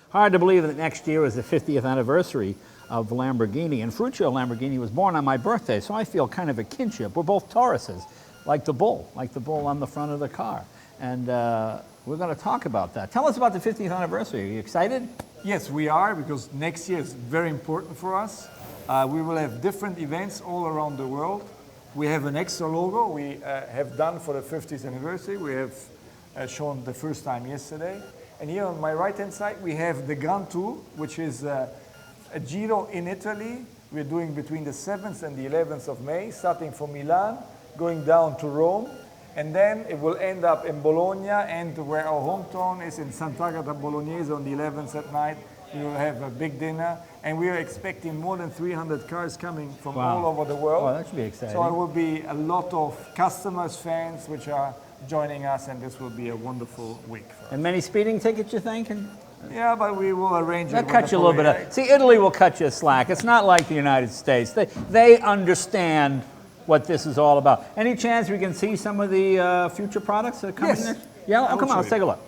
Hard to believe that next year is the 50th anniversary of Lamborghini, and Ferruccio Lamborghini was born on my birthday, so I feel kind of a kinship. We're both Tauruses, like the bull on the front of the car. And we're going to talk about that. Tell us about the 50th anniversary. Are you excited? Yes, we are, because next year is very important for us. We will have different events all around the world. We have an extra logo we have done for the 50th anniversary. We have shown the first time yesterday. And here on my right-hand side, we have the Grand Tour, which is a Giro in Italy. We're doing between the 7th and the 11th of May, starting from Milan, going down to Rome. And then it will end up in Bologna, and where our hometown is in Sant'Agata Bolognese on the 11th at night. We will have a big dinner, and we are expecting more than 300 cars coming from all over the world. Oh, that should be exciting. So it will be a lot of customers, fans, which are joining us, and this will be a wonderful week. And many speeding tickets, you think? Yeah, but we will arrange it. They'll cut you a little bit of. See, Italy will cut you slack. It's not like the United States. They understand what this is all about. Any chance we can see some of the future products that are coming next? Yeah, come on, let's take a look.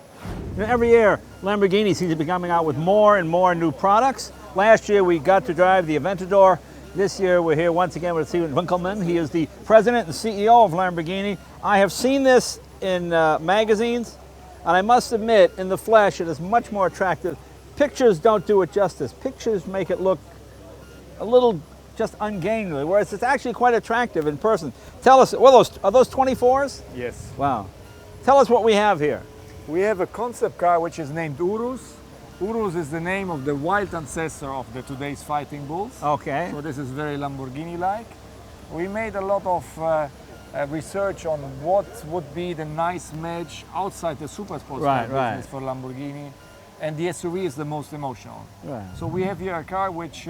You know, every year, Lamborghini seems to be coming out with more and more new products. Last year, we got to drive the Aventador. This year, we're here once again with Stephan Winkelmann. He is the president and CEO of Lamborghini. I have seen this in magazines, and I must admit, in the flesh, it is much more attractive. Pictures don't do it justice. Pictures make it look a little just ungainly, whereas it's actually quite attractive in person. Tell us, are those 24s? Yes. Wow. Tell us what we have here. We have a concept car which is named Urus. Urus is the name of the wild ancestor of the today's fighting bulls. Okay. So this is very Lamborghini-like. We made a lot of research on what would be the nice match outside the super sports car business for Lamborghini, and the SUV is the most emotional. Right. So we have here a car which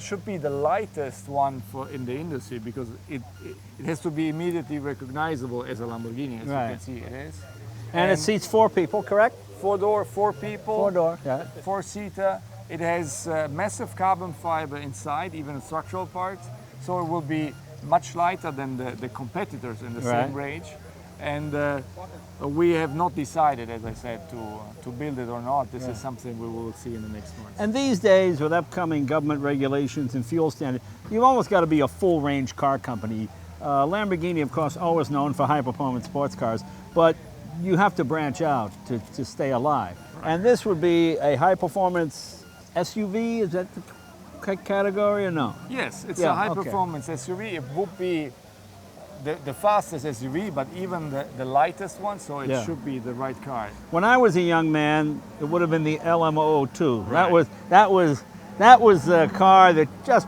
should be the lightest one in the industry, because it has to be immediately recognizable as a Lamborghini, as you can see it is. And it seats 4 people, correct? 4-door, 4 people. 4-door, yeah. 4-seater. It has massive carbon fiber inside, even structural parts. So it will be much lighter than the competitors in the same range. And we have not decided, as I said, to build it or not. This is something we will see in the next months. And these days, with upcoming government regulations and fuel standards, you've almost got to be a full-range car company. Lamborghini, of course, always known for high-performance sports cars, but you have to branch out to stay alive. Right. And this would be a high-performance SUV? Is that the category or no? Yes, it's a high-performance SUV. It would be the fastest SUV, but even the lightest one, so it should be the right car. When I was a young man, it would have been the LMO2. Right. That was a car that just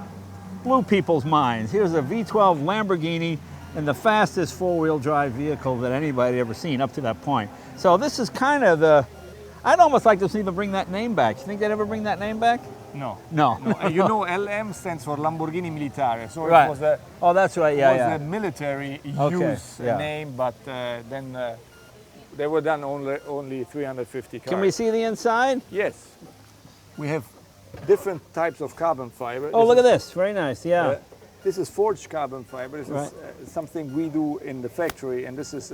blew people's minds. Here's a V12 Lamborghini, and the fastest four-wheel drive vehicle that anybody had ever seen up to that point. So this is kind of I'd almost like to see them bring that name back. You think they'd ever bring that name back? No. No. You know, LM stands for Lamborghini Militare. So it was that's right, it was a military use name, but then they were done only 350 cars. Can we see the inside? Yes. We have different types of carbon fiber. Oh, look at this. Very nice, yeah. This is forged carbon fiber. This is something we do in the factory, and this is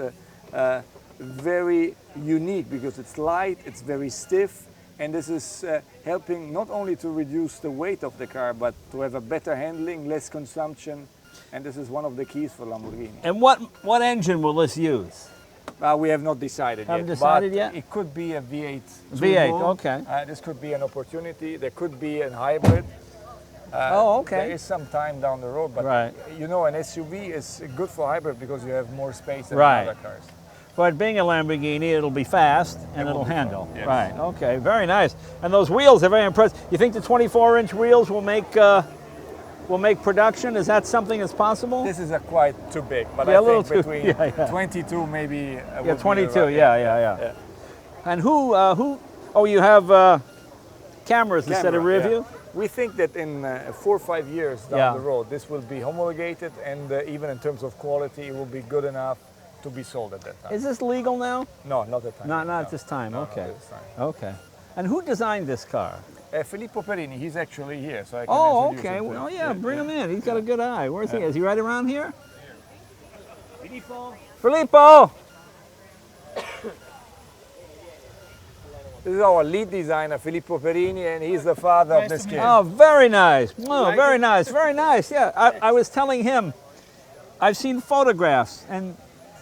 very unique because it's light, it's very stiff, and this is helping not only to reduce the weight of the car, but to have a better handling, less consumption, and this is one of the keys for Lamborghini. And what engine will this use? We have not decided yet. Haven't decided yet? It could be a V8. V8, okay. This could be an opportunity. There could be a hybrid. There is some time down the road, but you know, an SUV is good for hybrid because you have more space than other cars. But being a Lamborghini, it'll be fast and it'll handle. Yes. Right, okay, very nice. And those wheels are very impressive. You think the 24-inch wheels will make production? Is that something that's possible? This is quite too big, but I think between 22 maybe. 22, yeah. And who, you have cameras instead of rear view? We think that in 4 or 5 years down the road, this will be homologated, and even in terms of quality, it will be good enough to be sold at that time. Is this legal now? No, not at the time. Not at this time, okay. Not at this time. Okay. And who designed this car? Filippo Perini, he's actually here, so I can introduce him. Oh, yeah, bring him in. He's got a good eye. Where's he? Is he right around here? Filippo! This is our lead designer, Filippo Perini, and he's the father of this kid. Oh, very nice. Oh, very nice, very nice. Yeah, I was telling him, I've seen photographs, and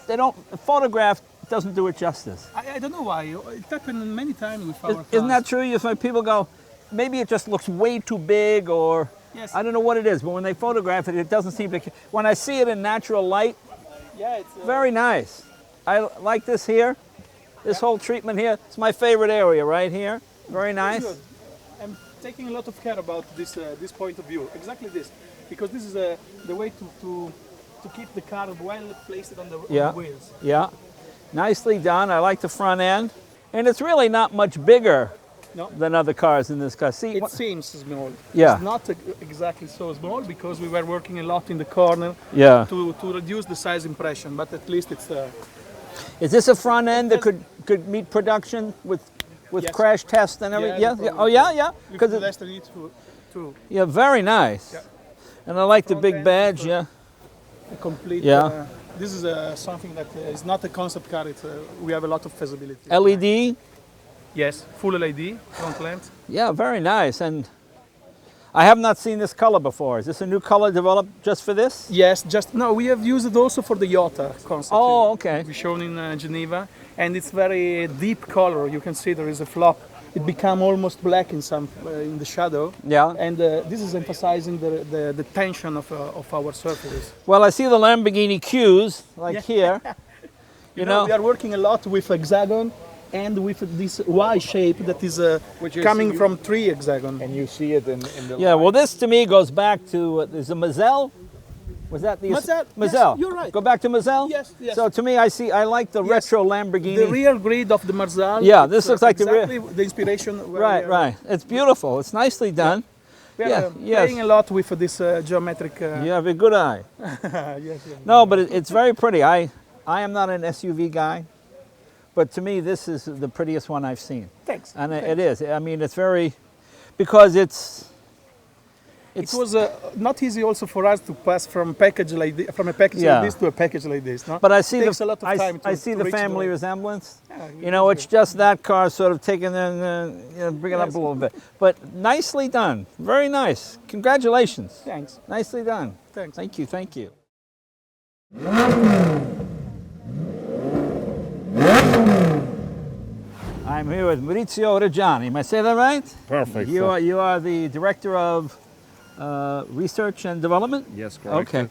they don't. A photograph doesn't do it justice. I don't know why. It happened many times with our cars. Isn't that true? You find people go, maybe it just looks way too big, or Yes. I don't know what it is, but when they photograph it, it doesn't seem to. When I see it in natural light, Yeah, it's very nice. I like this here. This whole treatment here. It's my favorite area right here. Very nice. good. I'm taking a lot of care about this point of view. Exactly this, because this is the way to keep the car well placed on the wheels. Yeah. Nicely done. I like the front end. And it's really not much bigger No. than other cars in this car. See, It seems small. Yeah. It's not exactly so small because we were working a lot in the corner yeah. to reduce the size impression, but at least it's Is this a front end that could meet production with Yes. crash test and everything? Yeah, Yeah. no Yeah. problem. Oh yeah, yeah. with Because less than it to yeah, very nice. Yeah. And I like the Front big end badge. with Yeah. a complete. Yeah. This is something that is not a concept car. It's we have a lot of feasibility. LED. Yes, full LED front lamps. Yeah, very nice. And I have not seen this color before. Is this a new color developed just for this? Yes, just no. We have used it also for the Iota concept. Oh, okay. We shown in Geneva, and it's very deep color. You can see there is a flop. It become almost black in some in the shadow. Yeah. And this is emphasizing the tension of our surfaces. Well, I see the Lamborghini Qs like Yeah. here. You know, we are working a lot with hexagon and with this Y shape that is Which is coming you- from 3 hexagon. And you see it in the yeah. Well, this to me goes back to is a Mazel. Was that the Mazel, yes, Mazel? you're right. Go back to Mazel. Yes, yes. So to me, I like the Yes. retro Lamborghini. The rear grid of the Marzal. Yeah, this looks like the rear- exactly the inspiration. where Right, we are- right. It's beautiful. It's nicely done. We are Yeah, yes. playing a lot with this geometric. You have a good eye. Yes, yes. No, but it's very pretty. I am not an SUV guy, but to me, this is the prettiest one I've seen. Thanks. And it is. I mean, it's very, because it's It was not easy also for us to pass from package like from a package Yeah. like this to a package like this. No? But I see it takes the a lot of time I to, see to the reach family the- resemblance. Yeah, You know, it's just that car sort of taking and bring it up Yes. a little bit. But nicely done. Very nice. Congratulations. Thanks. Nicely done. Thanks. Thank you. Thank you. I'm here with Maurizio Reggiani. Am I say that right? Perfect. You are the director of research and development. Yes, correct. Okay.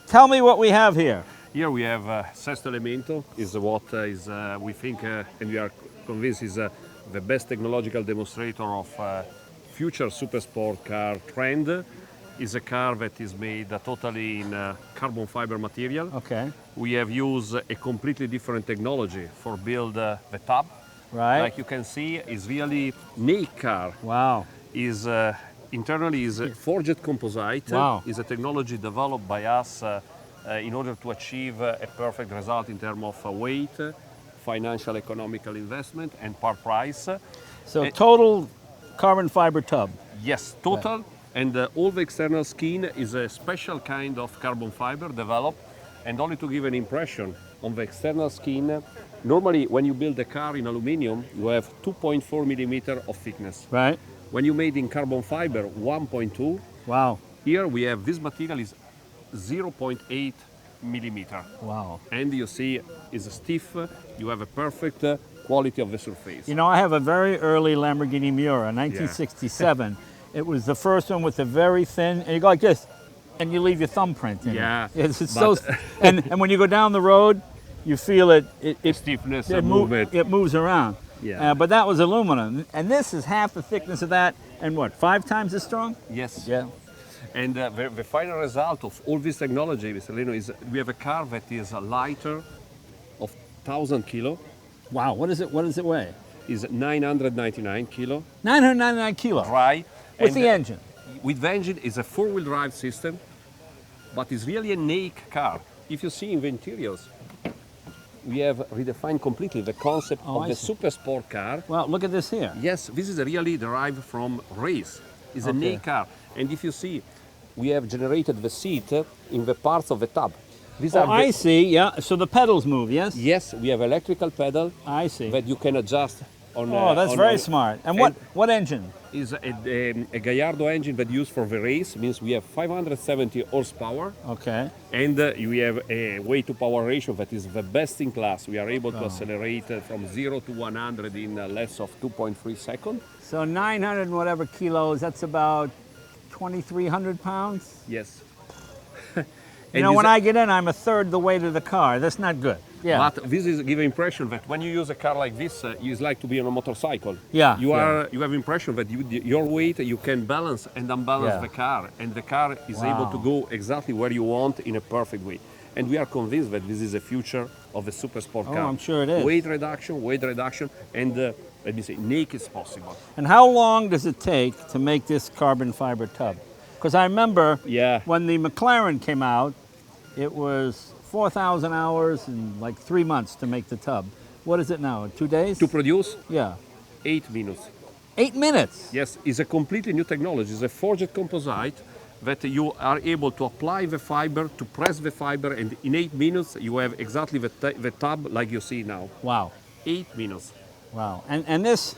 Tell me what we have here. Here we have Sesto Elemento, is what is we think and we are convinced is the best technological demonstrator of future super sport car trend. Is a car that is made totally in carbon fiber material. Okay. We have used a completely different technology for build the tub. Right. Like you can see, is really naked car. Wow. Is internally is forged composite. Wow. Is a technology developed by us in order to achieve a perfect result in terms of weight, financial, economical investment, and part price. So total carbon fiber tub. Yes, total. And all the external skin is a special kind of carbon fiber developed. And only to give an impression on the external skin, normally when you build a car in aluminum, you have 2.4 millimeter of thickness. Right. When you made in carbon fiber, 1.2. Wow. Here we have this material is 0.8 millimeter. Wow. And you see is stiff, you have a perfect quality of the surface. You know, I have a very early Lamborghini Miura, 1967. It was the first one with a very thin, and you go like this, and you leave your thumbprint in Yeah, it. It's but- so, and when you go down the road, you feel it Stiffness it, and move- movement. it moves around. Yeah. But that was aluminum, and this is half the thickness of that, and what, 5 times as strong? Yes. Yeah. And the final result of all this technology, Mr. Leno, is we have a car that is lighter of 1,000 kilo, Wow. What is it? What does it weigh? is 999 kilo, 999 kilos. dry. With and the engine. With the engine is a four-wheel drive system, but it's really a naked car. If you see in the interiors, we have redefined completely the concept Oh, of I the see. super sport car. Well, look at this here. Yes, this is really derived from race. It's a Okay. naked car. And if you see, we have generated the seat in the parts of the tub. These Oh, are I see. Yeah. So the pedals move. Yes. Yes, we have electrical pedal I see. that you can adjust on. Oh, that's on- very on- smart. And and- what engine? Is a Gallardo engine that used for the race, means we have 570 horsepower, Okay. and we have a weight to power ratio that is the best in class. We are able to accelerate from 0 to 100 in less of 2.3 seconds. So 900 and whatever kilos, that's about 2,300 pounds? Yes. You know, when I get in, I'm a third the weight of the car. That's not good. Yeah. But this is give impression that when you use a car like this, it's like to be on a motorcycle. Yeah, You yeah. you have impression that your weight you can balance and unbalance Yeah. the car, and the car is able to go exactly where you want in a perfect way. And we are convinced that this is the future of the super sport car. I'm sure it is. Weight reduction, and let me say, naked is possible. And how long does it take to make this carbon fiber tub? Because I remember Yeah. when the McLaren came out, it was 4,000 hours and like 3 months to make the tub. What is it now? 2 days? To produce Yeah. 8 minutes. 8 minutes. Yes, it's a completely new technology. It's a forged composite that you are able to apply the fiber, to press the fiber, and in 8 minutes you have exactly the tub like you see now. Wow. 8 minutes. Wow. And this,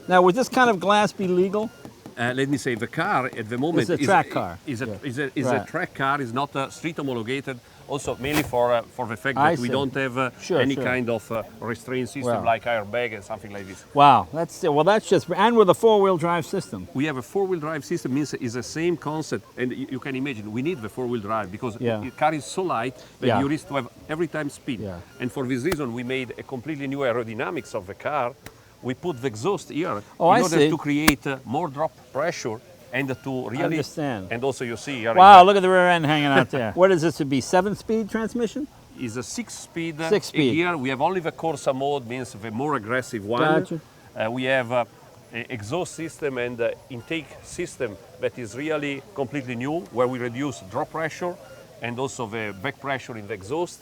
now would this kind of glass be legal? Let me say, the car at the moment It's a track car. is a Right. track car. Is not street homologated. Also, mainly for the fact I that we see. don't have Sure, any sure. kind of restraint system Wow. like airbag and something like this. Wow. That's just, and with a 4-wheel drive system. We have a 4-wheel drive system, means it's the same concept, and you can imagine we need the 4-wheel drive because Yeah. the car is so light that Yeah. you risk to have every time speed. Yeah. And for this reason, we made a completely new aerodynamics of the car. We put the exhaust here Oh, I in order see. to create more drop pressure and to really understand. And also, you see here Wow, look at the rear end hanging out there. What is this to be, 7-speed transmission? is a 6-speed. 6-speed. Here we have only the Corsa mode, means the more aggressive one. Gotcha. We have a exhaust system and intake system that is really completely new, where we reduce drop pressure and also the back pressure in the exhaust.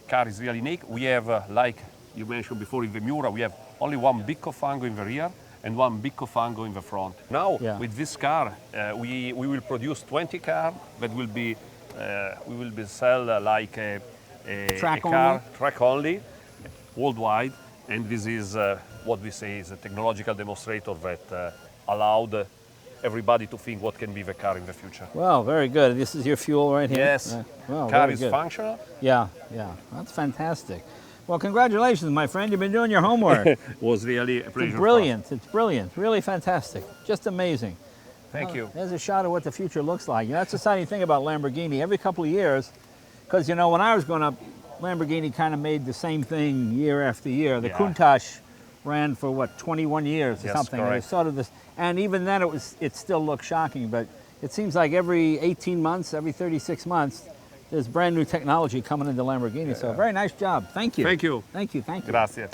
Car is really unique. We have, like you mentioned before in the Miura, we have only one big cofango in the rear and one big cofango in the front. Now, Yeah. with this car, we will produce 20 cars that will be we will be sell like a Track car only? track only worldwide, and this is what we say is a technological demonstrator that allowed everybody to think what can be the car in the future. Well, very good. This is your fuel right here? Yes, Well, car very is good. functional. Yeah, yeah. That's fantastic. Well, congratulations, my friend. You've been doing your homework. Was really a pleasure. It's for us. brilliant. It's brilliant. Really fantastic. Just amazing. Thank you. There's a shot of what the future looks like. You know, that's the exciting thing about Lamborghini. Every couple of years, because, you know, when I was growing up, Lamborghini kind of made the same thing year after year. The Yeah. Countach ran for, what, 21 years or Yes, something. And it was correct. sort of this, and even then it still looked shocking, but it seems like every 18 months, every 36 months, there's brand new technology coming into Lamborghini. So very nice job. Thank you. Thank you. Thank you. Thank you. Grazie.